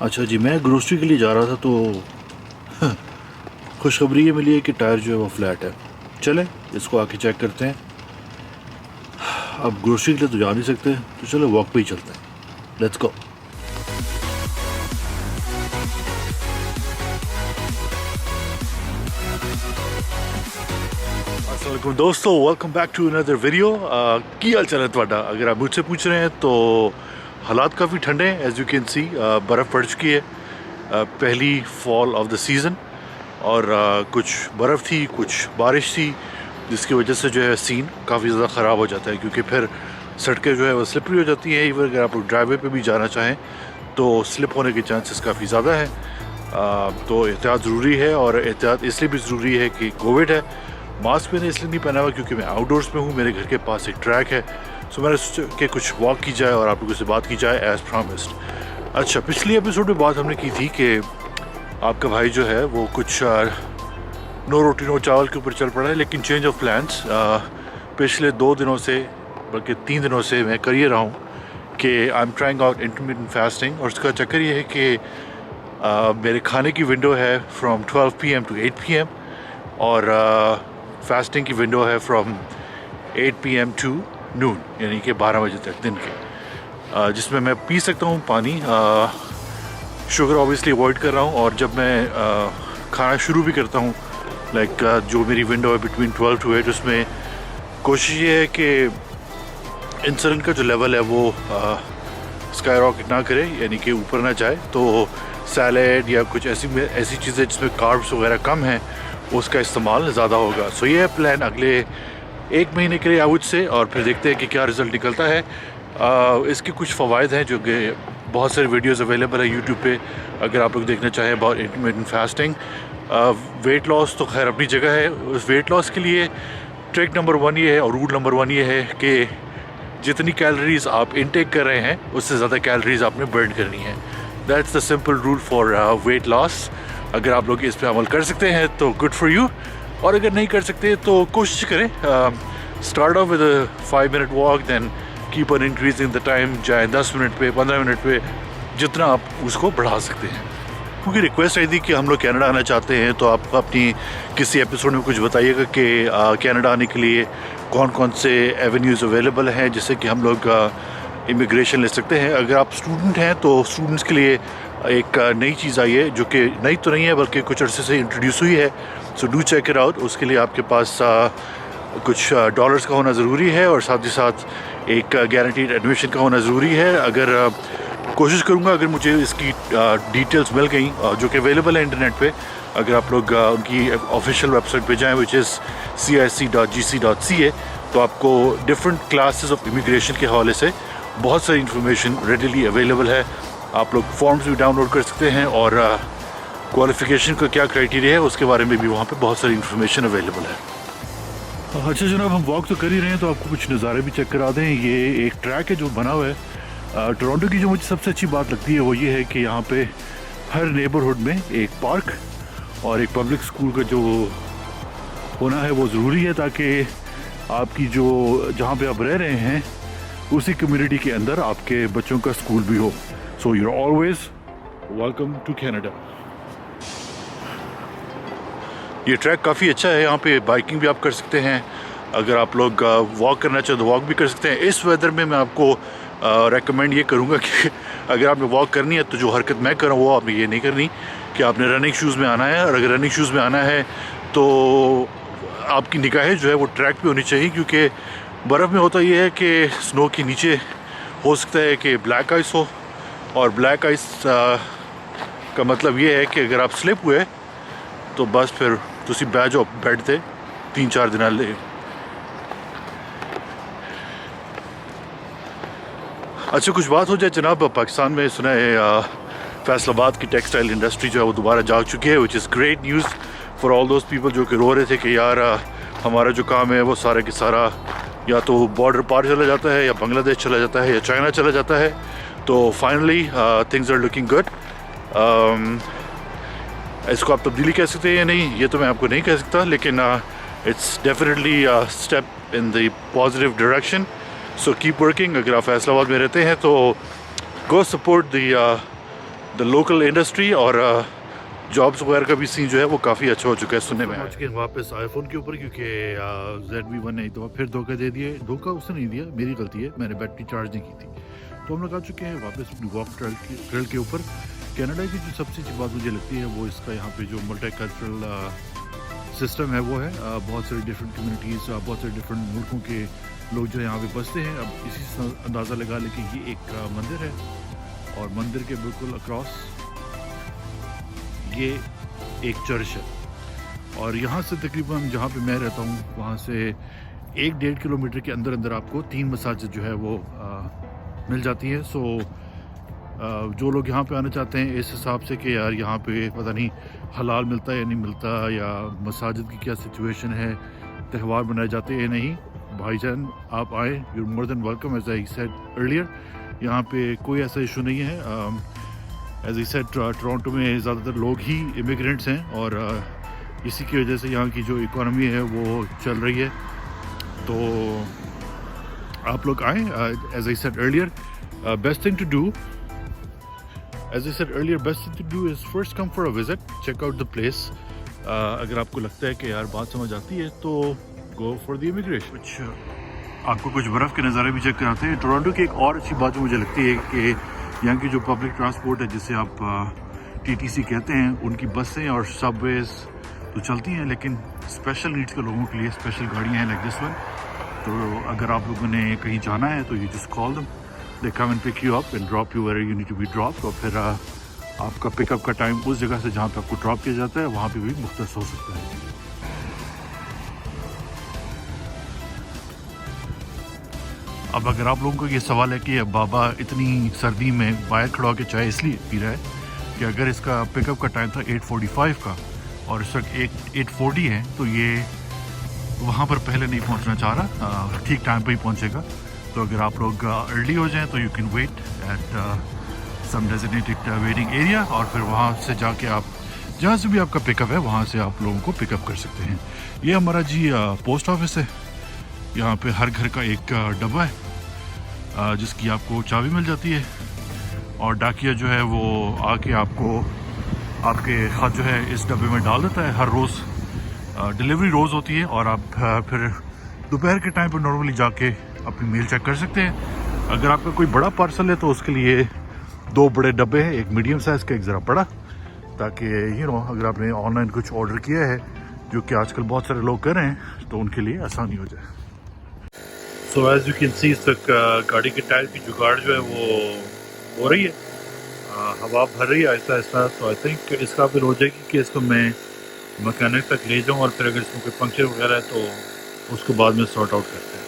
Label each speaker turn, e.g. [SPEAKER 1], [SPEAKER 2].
[SPEAKER 1] अच्छा जी, मैं ग्रोसरी के लिए जा रहा था तो खुशखबरी ये मिली है कि टायर जो है वो फ्लैट है। चले इसको आके चेक करते हैं। अब ग्रोसरी के लिए तो जा नहीं सकते, तो चलो वॉक पे ही चलते हैं। Let's go. अस्सलाम दोस्तों, welcome back to another video. की हाल चाल है ਤੁਹਾਡਾ? अगर आप मुझसे पूछ रहे हैं तो हालात काफ़ी ठंडे हैं। एज यू कैन सी बर्फ़ पड़ चुकी है, पहली फॉल ऑफ द सीज़न। और कुछ बर्फ़ थी, कुछ बारिश थी, जिसकी वजह से जो है सीन काफ़ी ज़्यादा ख़राब हो जाता है, क्योंकि फिर सड़कें जो है वो स्लिपरी हो जाती हैं। इवन अगर आप ड्राइवे पे भी जाना चाहें तो स्लिप होने के चांसेस काफ़ी ज़्यादा हैं। तो एहतियात ज़रूरी है, और एहतियात इसलिए भी ज़रूरी है कि कोविड है। मास्क मैंने इसलिए नहीं पहना हुआ क्योंकि मैं आउटडोर्स में हूँ, मेरे घर के पास एक ट्रैक है। सो मैंने सोचा कि कुछ वॉक की जाए और आप लोगों से बात की जाए एज़ प्रॉमिस्ड। अच्छा, पिछली एपिसोड में बात हमने की थी कि आपका भाई जो है वो कुछ नो रोटी नो चावल के ऊपर चल पड़ा है, लेकिन चेंज ऑफ प्लान्स पिछले 2 दिनों से, बल्कि 3 दिनों से मैं कर ये रहा हूँ कि I am trying out intermittent fasting. और उसका चक्कर ये है कि मेरे खाने की विंडो है फ्रॉम 12 PM to 8 PM, और फास्टिंग की विंडो है फ्रॉम 8 PM to नून, यानी कि 12 बजे तक दिन के, जिसमें मैं पी सकता हूँ पानी। शुगर ऑब्वियसली अवॉइड कर रहा हूँ, और जब मैं खाना शुरू भी करता हूँ, लाइक जो मेरी विंडो है बिटवीन 12 to 8, उसमें कोशिश ये है कि इंसुलिन का जो लेवल है वो स्काई रॉकेट ना करे, यानी कि ऊपर ना जाए। तो सैलेड या कुछ ऐसी चीज़ें जिसमें कार्ब्स वगैरह कम हैं, उसका इस्तेमाल ज़्यादा होगा। सो ये है प्लान अगले 1 महीने के लिए आउट से, और फिर देखते हैं कि क्या रिज़ल्ट निकलता है। इसके कुछ फ़वाइद हैं, जो कि बहुत सारे वीडियोस अवेलेबल है यूट्यूब पे, अगर आप लोग देखना चाहें about intermittent fasting. Weight loss तो खैर अपनी जगह है। उस वेट लॉस के लिए ट्रिक नंबर 1 ये है, और रूल नंबर 1 ये है कि जितनी कैलोरीज़ आप इनटेक कर रहे हैं, उससे ज़्यादा कैलोरीज़ आपने बर्न करनी है। That's the simple rule for weight loss. अगर आप लोग इस पर अमल कर सकते हैं तो गुड फॉर यू, और अगर नहीं कर सकते तो कोशिश करें, start off with 5 minute walk, then keep on increasing the time, चाहे 10 मिनट पे, 15 मिनट पे, जितना आप उसको बढ़ा सकते हैं। क्योंकि रिक्वेस्ट आई थी कि हम लोग कनाडा आना चाहते हैं, तो आप अपनी किसी एपिसोड में कुछ बताइएगा कि कनाडा आने के लिए कौन कौन से एवेन्यूज़ अवेलेबल हैं, जिससे कि हम लोग इमिग्रेशन ले सकते हैं। अगर आप स्टूडेंट हैं तो स्टूडेंट्स के लिए एक नई चीज़ आई है, जो कि नई तो नहीं है बल्कि कुछ अर्से से इंट्रोड्यूस हुई है। So do check it out. उसके लिए आपके पास कुछ डॉलर्स का होना ज़रूरी है, और साथ ही साथ एक गारंटीड एडमिशन का होना ज़रूरी है। अगर कोशिश करूँगा, अगर मुझे इसकी डिटेल्स मिल गई, जो कि अवेलेबल है इंटरनेट पे, अगर आप लोग उनकी ऑफिशियल वेबसाइट पे जाएं, विच इज़ CIC.gc.ca, तो आपको डिफरेंट क्लासेस ऑफ इमिग्रेशन के हवाले से बहुत सारी इन्फॉर्मेशन रेडिली अवेलेबल है। आप लोग फॉर्म्स भी डाउनलोड कर सकते हैं, और क्वालिफ़िकेशन का क्या क्राइटेरिया है उसके बारे में भी वहाँ पे बहुत सारी इन्फॉर्मेशन अवेलेबल है। अच्छा जनाब, हम वॉक तो कर ही रहे हैं, तो आपको कुछ नज़ारे भी चेक करा दें। ये एक ट्रैक है जो बना हुआ है। टोरंटो की जो मुझे सबसे अच्छी बात लगती है वो ये है कि यहाँ पे हर नेबरहुड में एक पार्क और एक पब्लिक स्कूल का जो होना है वो ज़रूरी है, ताकि आपकी जो जहाँ पे आप रह रहे हैं उसी कम्युनिटी के अंदर आपके बच्चों का स्कूल भी हो। So you are always welcome to Canada. ये ट्रैक काफ़ी अच्छा है, यहाँ पे बाइकिंग भी आप कर सकते हैं। अगर आप लोग वॉक करना चाहें तो वॉक भी कर सकते हैं। इस वेदर में मैं आपको रेकमेंड ये करूँगा कि अगर आपने वॉक करनी है तो जो हरकत मैं कर रहा हूँ वो आपने ये नहीं करनी कि आपने रनिंग शूज़ में आना है। और अगर रनिंग शूज़ में आना है तो आपकी निगाहें जो है वो ट्रैक पे होनी चाहिए, क्योंकि बर्फ़ में होता ये है कि स्नो के नीचे हो सकता है कि ब्लैक आइस हो, और ब्लैक आइस का मतलब ये है कि अगर आप स्लिप हुए तो बस फिर तुसी बह जाओ बेड ते 3-4 दिन ले। अच्छा, कुछ बात हो जाए जनाब, पाकिस्तान में सुना है फैसलाबाद की टेक्सटाइल इंडस्ट्री जो है वो दोबारा जाग चुकी है, which is great news for all those people जो कि रो रहे थे कि यार हमारा जो काम है वो सारा के सारा या तो बॉर्डर पार चला जाता है, या बांग्लादेश चला जाता है, या चाइना चला जाता है। तो finally things are looking good. इसको आप तब्दीली कह सकते हैं या नहीं, ये तो मैं आपको नहीं कह सकता, लेकिन it's definitely step in the positive direction. So keep working. अगर आप फैसलाबाद में रहते हैं तो go support the the local industry और जॉब्स वगैरह का भी सीन जो है वो काफ़ी अच्छा हो चुका है सुनने में। आज के वापस आईफोन के ऊपर क्योंकि ZV-1 नहीं तो फिर धोखा दे दिए। धोखा उसने नहीं दिया, मेरी गलती है, मैंने बैटरी चार्ज नहीं की थी। तो हम लोग आ चुके हैं वापस अपनी वॉक ट्रेल के ऊपर। कनाडा की जो सबसे अच्छी बात मुझे लगती है वो इसका यहाँ पे जो मल्टी कल्चरल सिस्टम है वो है। बहुत सारी डिफरेंट कम्युनिटीज़, बहुत सारे डिफरेंट मुल्कों के लोग जो यहाँ पे बसते हैं। अब इसी से अंदाज़ा लगा लें कि ये एक मंदिर है और मंदिर के बिल्कुल अक्रॉस ये एक चर्च है। और यहाँ से तकरीबन जहाँ पे मैं रहता हूँ वहाँ से 1-1.5 किलोमीटर के अंदर अंदर आपको 3 मसाजिद जो है वो मिल जाती है। सो जो लोग यहाँ पे आना चाहते हैं इस हिसाब से कि यार यहाँ पे पता नहीं हलाल मिलता है या नहीं मिलता, या मसाजिद की क्या सिचुएशन है, त्यौहार मनाए जाते हैं या नहीं, भाईजान आप आए, you more than welcome. As I said earlier, यहाँ पे कोई ऐसा इशू नहीं है। एज आई सेड टोरंटो में ज़्यादातर लोग ही इमिग्रेंट्स हैं और इसी की वजह से यहाँ की जो इकोनॉमी है वो चल रही है। तो आप लोग आएँ। As I said earlier, best thing to do is first come for a visit, check out the place. अगर आपको लगता है कि यार बात समझ आती है तो go for the immigration। आपको कुछ बर्फ़ के नज़ारे भी चेक कराते हैं। टोरंटो की एक और अच्छी बात जो मुझे लगती है कि यहाँ की जो पब्लिक ट्रांसपोर्ट है जिसे आप TTC कहते हैं, उनकी बसें और सबवेज तो चलती हैं, लेकिन स्पेशल नीड्स के लोगों के लिए स्पेशल गाड़ियाँ हैं लाइक दिस वन। तो अगर आप लोगों ने कहीं जाना है तो you just call them, they come and pick you up and drop you where you need to be dropped। और फिर आपका पिकअप का टाइम उस जगह से जहाँ पे आपको ड्रॉप किया जाता है वहाँ पे भी मुख्तलिफ हो सकता है। अब अगर आप लोगों को ये सवाल है कि बाबा इतनी सर्दी में बाहर खड़ा होकर चाय इसलिए पी रहा है कि अगर इसका पिकअप का टाइम था 8:45 का और इस वक्त 8:40 है तो ये वहाँ पर पहले नहीं पहुँचना चाह रहा, ठीक टाइम पर ही पहुँचेगा। तो अगर आप लोग अर्ली हो जाएं तो you can wait at some designated waiting area और फिर वहाँ से जाके आप जहाँ से भी आपका पिकअप है वहाँ से आप लोगों को पिकअप कर सकते हैं। ये हमारा जी पोस्ट ऑफिस है। यहाँ पे हर घर का एक डब्बा है जिसकी आपको चाबी मिल जाती है और डाकिया जो है वो आके आपको आपके ख़त जो है इस डब्बे में डाल देता है। हर रोज़ डिलीवरी रोज़ होती है और आप फिर दोपहर के टाइम पर नॉर्मली जाके अपनी मेल चेक कर सकते हैं। अगर आपका कोई बड़ा पार्सल है तो उसके लिए 2 बड़े डब्बे हैं, एक मीडियम साइज़ का, एक ज़रा बड़ा, ताकि अगर आपने ऑनलाइन कुछ ऑर्डर किया है जो कि आजकल बहुत सारे लोग कर रहे हैं तो उनके लिए आसानी हो जाए। So as you can see इस तक गाड़ी के टायर की जुगाड़ जो है वो हो रही है, हवा भर रही है आहिस्ता आहिस्ता। तो आई थिंक इसका फिर हो जाएगी कि इसको मैं मैकेनिक तक ले जाऊँ और फिर अगर इसमें कोई पंक्चर वगैरह है तो उसको बाद में सॉर्ट आउट करते हैं।